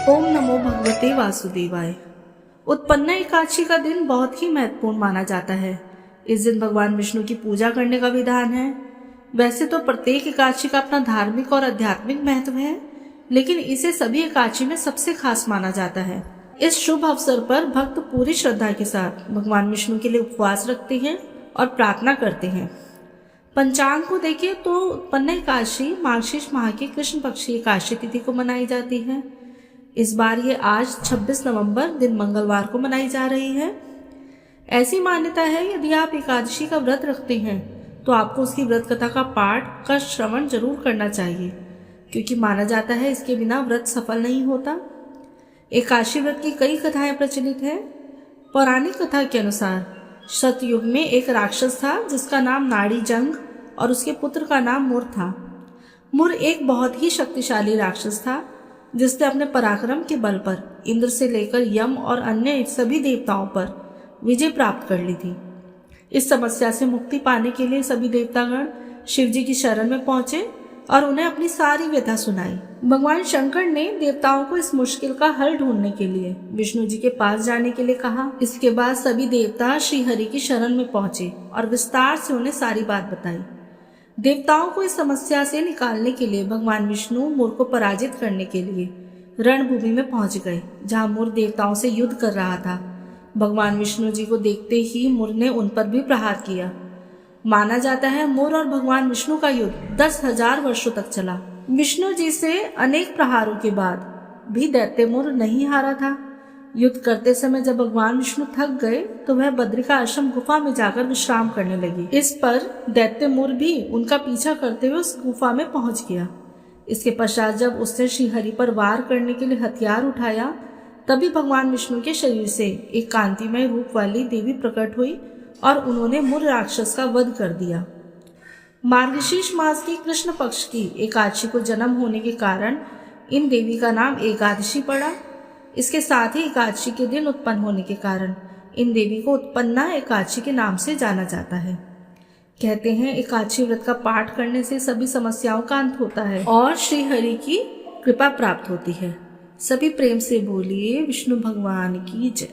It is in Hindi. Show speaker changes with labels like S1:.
S1: ओम नमो भगवते वासुदेवाय। उत्पन्ना एकादशी का दिन बहुत ही महत्वपूर्ण माना जाता है। इस दिन भगवान विष्णु की पूजा करने का विधान है। वैसे तो प्रत्येक एकादशी का अपना धार्मिक और आध्यात्मिक महत्व है, लेकिन इसे सभी एकादशी में सबसे खास माना जाता है। इस शुभ अवसर पर भक्त पूरी श्रद्धा के साथ भगवान विष्णु के लिए उपवास रखते हैं और प्रार्थना करते हैं। पंचांग को देखें तो उत्पन्ना एकादशी मार्गशीर्ष माह की कृष्ण पक्ष की एकादशी तिथि को मनाई जाती है। इस बार ये आज 26 नवंबर दिन मंगलवार को मनाई जा रही है। ऐसी मान्यता है यदि आप एकादशी का व्रत रखते हैं तो आपको उसकी व्रत कथा का पाठ का श्रवण जरूर करना चाहिए, क्योंकि माना जाता है इसके बिना व्रत सफल नहीं होता। एकादशी व्रत की कई कथाएं प्रचलित है। पौराणिक कथा के अनुसार सतयुग में एक राक्षस था जिसका नाम नाड़ी जंग और उसके पुत्र का नाम मुर था। मुर एक बहुत ही शक्तिशाली राक्षस था जिसने अपने पराक्रम के बल पर इंद्र से लेकर यम और अन्य सभी देवताओं पर विजय प्राप्त कर ली थी। इस समस्या से मुक्ति पाने के लिए सभी देवतागण शिव जी की शरण में पहुंचे और उन्हें अपनी सारी व्यथा सुनाई। भगवान शंकर ने देवताओं को इस मुश्किल का हल ढूंढने के लिए विष्णु जी के पास जाने के लिए कहा। इसके बाद सभी देवता श्री हरि की शरण में पहुंचे और विस्तार से उन्हें सारी बात बताई। देवताओं को इस समस्या से निकालने के लिए भगवान विष्णु मुर को पराजित करने के लिए रणभूमि में पहुंच गए, जहां मुर देवताओं से युद्ध कर रहा था। भगवान विष्णु जी को देखते ही मुर ने उन पर भी प्रहार किया। माना जाता है मुर और भगवान विष्णु का युद्ध 10,000 वर्षों तक चला। विष्णु जी से अनेक प्रहारों के बाद भी दैत्य मुर नहीं हारा था। युद्ध करते समय जब भगवान विष्णु थक गए तो वह बद्रिका आश्रम गुफा में जाकर विश्राम करने लगे। इस पर दैत्य मुर भी उनका पीछा करते हुए उस गुफा में पहुंच गया। इसके पश्चात जब उसने श्री हरि पर वार करने के लिए हथियार उठाया, तभी भगवान विष्णु के शरीर से एक कांतिमय रूप वाली देवी प्रकट हुई और उन्होंने मुर राक्षस का वध कर दिया। मार्गशीर्ष मास की कृष्ण पक्ष की एकादशी को जन्म होने के कारण इन देवी का नाम एकादशी पड़ा। इसके साथ ही एकादशी के दिन उत्पन्न होने के कारण इन देवी को उत्पन्ना एकादशी के नाम से जाना जाता है। कहते हैं एकादशी व्रत का पाठ करने से सभी समस्याओं का अंत होता है और श्री हरि की कृपा प्राप्त होती है। सभी प्रेम से बोलिए विष्णु भगवान की जय।